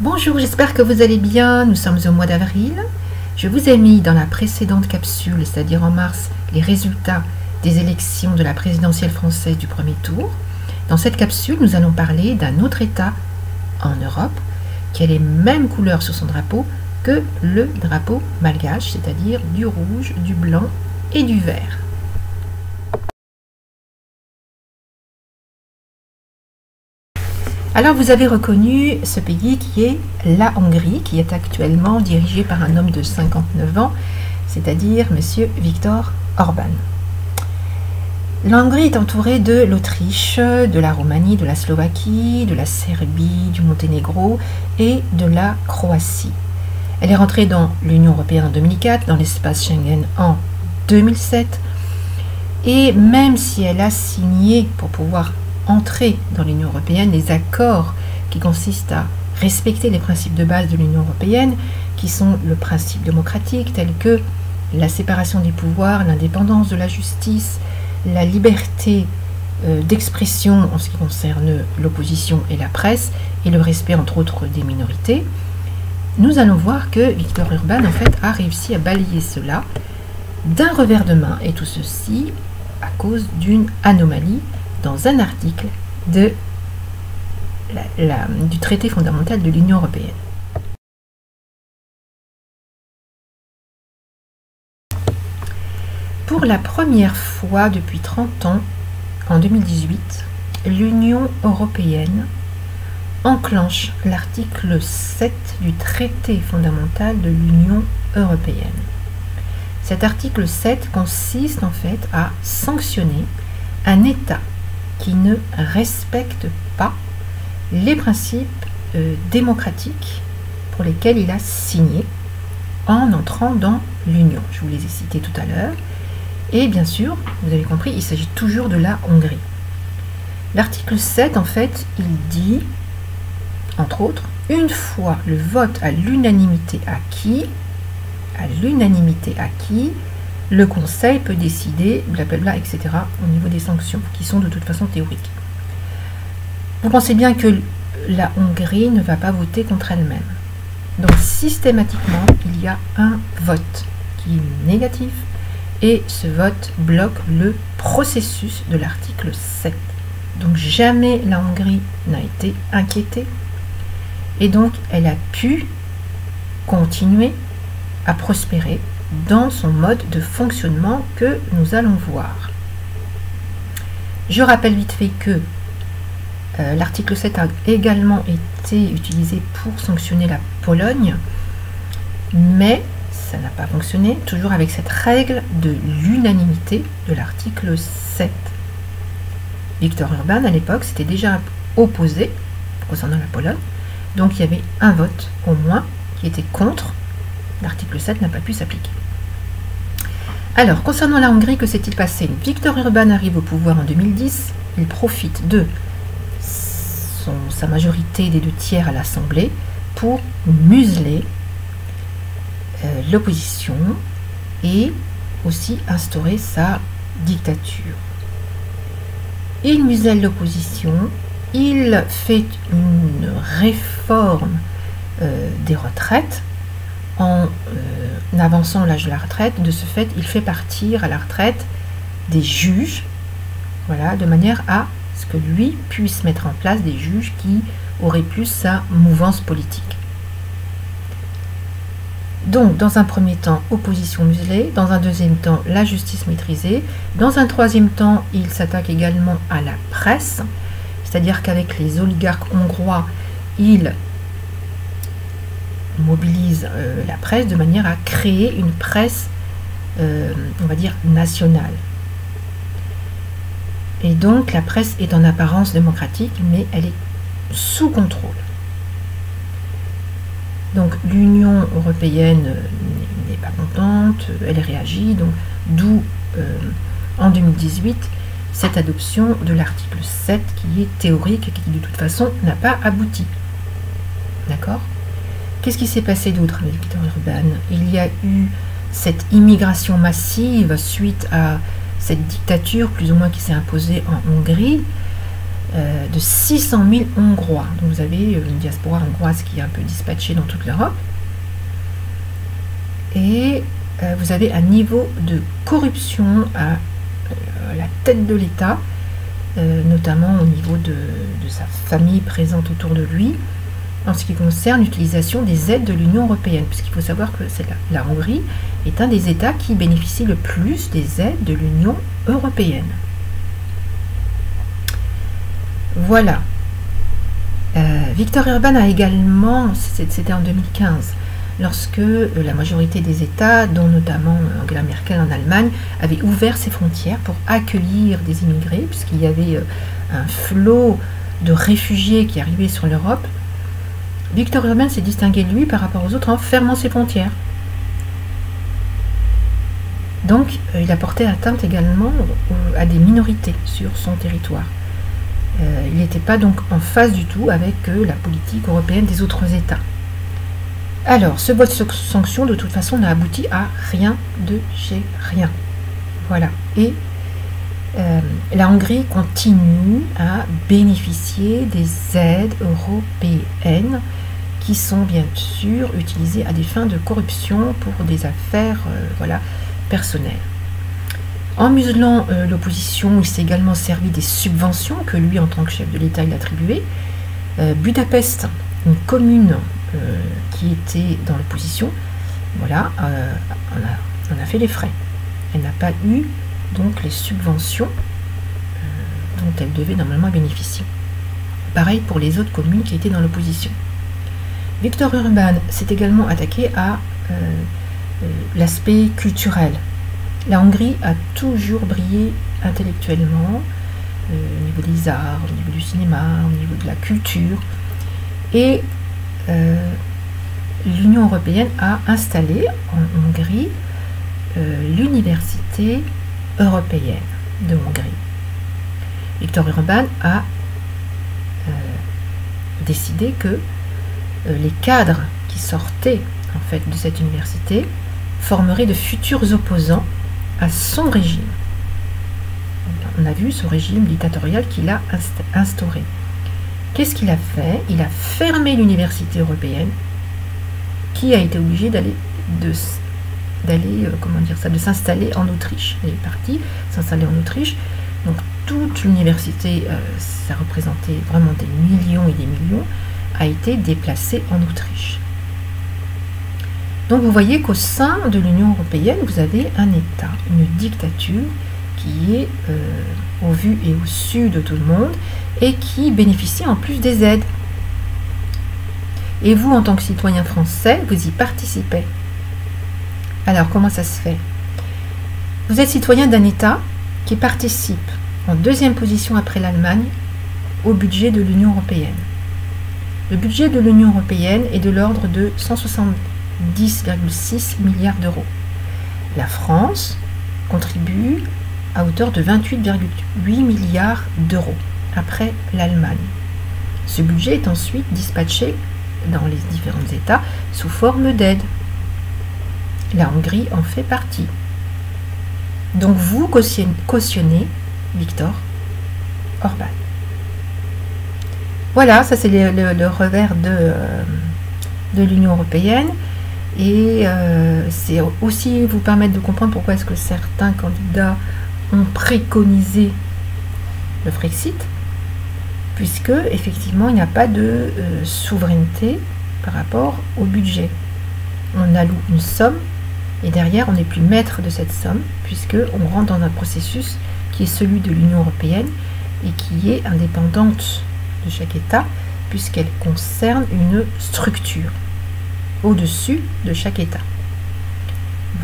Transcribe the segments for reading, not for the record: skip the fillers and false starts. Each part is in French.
Bonjour, j'espère que vous allez bien. Nous sommes au mois d'avril. Je vous ai mis dans la précédente capsule, c'est-à-dire en mars, les résultats des élections de la présidentielle française du premier tour. Dans cette capsule, nous allons parler d'un autre État en Europe qui a les mêmes couleurs sur son drapeau que le drapeau malgache, c'est-à-dire du rouge, du blanc et du vert. Alors vous avez reconnu ce pays qui est la Hongrie, qui est actuellement dirigé par un homme de 59 ans, c'est-à-dire M. Viktor Orban. La Hongrie est entourée de l'Autriche, de la Roumanie, de la Slovaquie, de la Serbie, du Monténégro et de la Croatie. Elle est rentrée dans l'Union européenne en 2004, dans l'espace Schengen en 2007, et même si elle a signé pour pouvoir entrer dans l'Union européenne les accords qui consistent à respecter les principes de base de l'Union européenne, qui sont le principe démocratique, tels que la séparation des pouvoirs, l'indépendance de la justice, la liberté d'expression en ce qui concerne l'opposition et la presse, et le respect entre autres des minorités, nous allons voir que Viktor Orban en fait a réussi à balayer cela d'un revers de main, et tout ceci à cause d'une anomalie dans un article du traité fondamental de l'Union européenne. Pour la première fois depuis 30 ans, en 2018, l'Union européenne enclenche l'article 7 du traité fondamental de l'Union européenne. Cet article 7 consiste en fait à sanctionner un État qui ne respecte pas les principes démocratiques pour lesquels il a signé en entrant dans l'Union. Je vous les ai cités tout à l'heure. Et bien sûr, vous avez compris, il s'agit toujours de la Hongrie. L'article 7, en fait, il dit, entre autres, une fois le vote à l'unanimité acquis, le Conseil peut décider, blablabla, etc., au niveau des sanctions, qui sont de toute façon théoriques. Vous pensez bien que la Hongrie ne va pas voter contre elle-même. Donc, systématiquement, il y a un vote qui est négatif, et ce vote bloque le processus de l'article 7. Donc, jamais la Hongrie n'a été inquiétée, et donc, elle a pu continuer à prospérer dans son mode de fonctionnement que nous allons voir. Je rappelle vite fait que l'article 7 a également été utilisé pour sanctionner la Pologne, mais ça n'a pas fonctionné, toujours avec cette règle de l'unanimité de l'article 7. Viktor Orban, à l'époque, s'était déjà opposé concernant la Pologne, donc il y avait un vote au moins qui était contre. L'article 7 n'a pas pu s'appliquer. Alors, concernant la Hongrie, que s'est-il passé? Viktor Orban arrive au pouvoir en 2010. Il profite de sa majorité des 2/3 à l'Assemblée pour museler l'opposition et aussi instaurer sa dictature. Il muselle l'opposition, il fait une réforme des retraites, en avançant l'âge de la retraite. De ce fait, il fait partir à la retraite des juges, voilà, de manière à ce que lui puisse mettre en place des juges qui auraient plus sa mouvance politique. Donc, dans un premier temps, opposition muselée, dans un deuxième temps, la justice maîtrisée, dans un troisième temps, il s'attaque également à la presse, c'est-à-dire qu'avec les oligarques hongrois, il mobilise la presse de manière à créer une presse, on va dire, nationale. Et donc, la presse est en apparence démocratique, mais elle est sous contrôle. Donc, l'Union européenne n'est pas contente, elle réagit, donc d'où, en 2018, cette adoption de l'article 7 qui est théorique et qui, de toute façon, n'a pas abouti. D'accord ? Qu'est-ce qui s'est passé d'autre avec Viktor Orban? Il y a eu cette immigration massive suite à cette dictature plus ou moins qui s'est imposée en Hongrie. de 600 000 Hongrois. Donc vous avez une diaspora hongroise qui est un peu dispatchée dans toute l'Europe. Et vous avez un niveau de corruption à la tête de l'État, notamment au niveau de sa famille présente autour de lui, en ce qui concerne l'utilisation des aides de l'Union européenne, puisqu'il faut savoir que la Hongrie est un des États qui bénéficie le plus des aides de l'Union européenne. Voilà. Viktor Orbán a également, c'était en 2015, lorsque la majorité des États, dont notamment Angela Merkel en Allemagne, avaient ouvert ses frontières pour accueillir des immigrés, puisqu'il y avait un flot de réfugiés qui arrivaient sur l'Europe. Viktor Orbán s'est distingué, lui, par rapport aux autres en fermant ses frontières. Donc, il a porté atteinte également à des minorités sur son territoire. Il n'était pas donc en phase du tout avec la politique européenne des autres États. Alors, ce vote de sanction, de toute façon, n'a abouti à rien de chez rien. Voilà. Et la Hongrie continue à bénéficier des aides européennes qui sont bien sûr utilisées à des fins de corruption pour des affaires voilà, personnelles. En muselant l'opposition, il s'est également servi des subventions que lui, en tant que chef de l'État, il attribuait. Budapest, une commune qui était dans l'opposition, voilà, on a fait les frais. Elle n'a pas eu donc les subventions dont elle devait normalement bénéficier. Pareil pour les autres communes qui étaient dans l'opposition. Viktor Orbán s'est également attaqué à l'aspect culturel. La Hongrie a toujours brillé intellectuellement, au niveau des arts, au niveau du cinéma, au niveau de la culture. Et l'Union européenne a installé en Hongrie l'université européenne de Hongrie. Viktor Orbán a décidé que les cadres qui sortaient en fait de cette université formeraient de futurs opposants à son régime. On a vu ce régime dictatorial qu'il a instauré. Qu'est-ce qu'il a fait? Il a fermé l'université européenne, qui a été obligée de s'installer en Autriche. Elle est partie s'installer en Autriche. Donc toute l'université, ça représentait vraiment des millions et des millions, a été déplacée en Autriche. Donc vous voyez qu'au sein de l'Union européenne, vous avez un État, une dictature qui est au vu et au su de tout le monde et qui bénéficie en plus des aides. Et vous, en tant que citoyen français, vous y participez. Alors, comment ça se fait? Vous êtes citoyen d'un État qui participe en deuxième position après l'Allemagne au budget de l'Union européenne. Le budget de l'Union européenne est de l'ordre de 170,6 milliards d'euros. La France contribue à hauteur de 28,8 milliards d'euros après l'Allemagne. Ce budget est ensuite dispatché dans les différents États sous forme d'aide. La Hongrie en fait partie. Donc vous cautionnez Viktor Orbán. Voilà, ça c'est le revers de l'Union européenne. Et c'est aussi vous permettre de comprendre pourquoi est-ce que certains candidats ont préconisé le Frexit, puisque effectivement il n'y a pas de souveraineté par rapport au budget. On alloue une somme et derrière on n'est plus maître de cette somme, puisque on rentre dans un processus qui est celui de l'Union européenne et qui est indépendante de chaque État, puisqu'elle concerne une structure au-dessus de chaque État.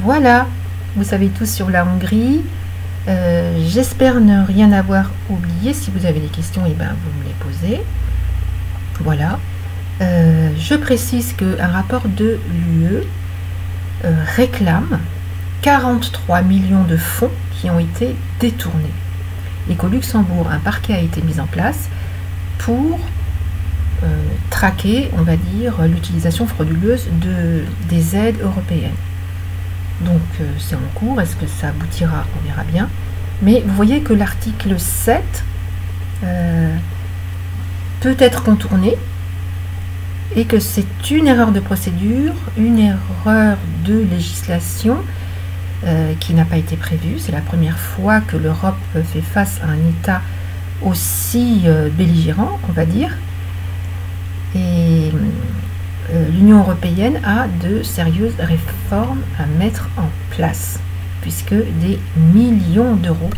Voilà, vous savez tout sur la Hongrie. J'espère ne rien avoir oublié. Si vous avez des questions, eh ben, vous me les posez. Voilà. Je précise qu'un rapport de l'UE réclame 43 millions de fonds qui ont été détournés. Et qu'au Luxembourg, un parquet a été mis en place pour traquer, on va dire, l'utilisation frauduleuse des aides européennes. Donc c'est en cours, est-ce que ça aboutira? On verra bien. Mais vous voyez que l'article 7 peut être contournée et que c'est une erreur de procédure, une erreur de législation qui n'a pas été prévue. C'est la première fois que l'Europe fait face à un État aussi belligérant, on va dire. Et l'Union européenne a de sérieuses réformes à mettre en place, puisque des millions d'euros,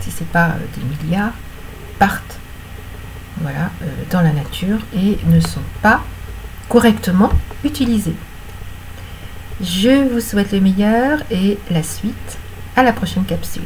si ce n'est pas des milliards, partent voilà, dans la nature et ne sont pas correctement utilisés. Je vous souhaite le meilleur et la suite à la prochaine capsule.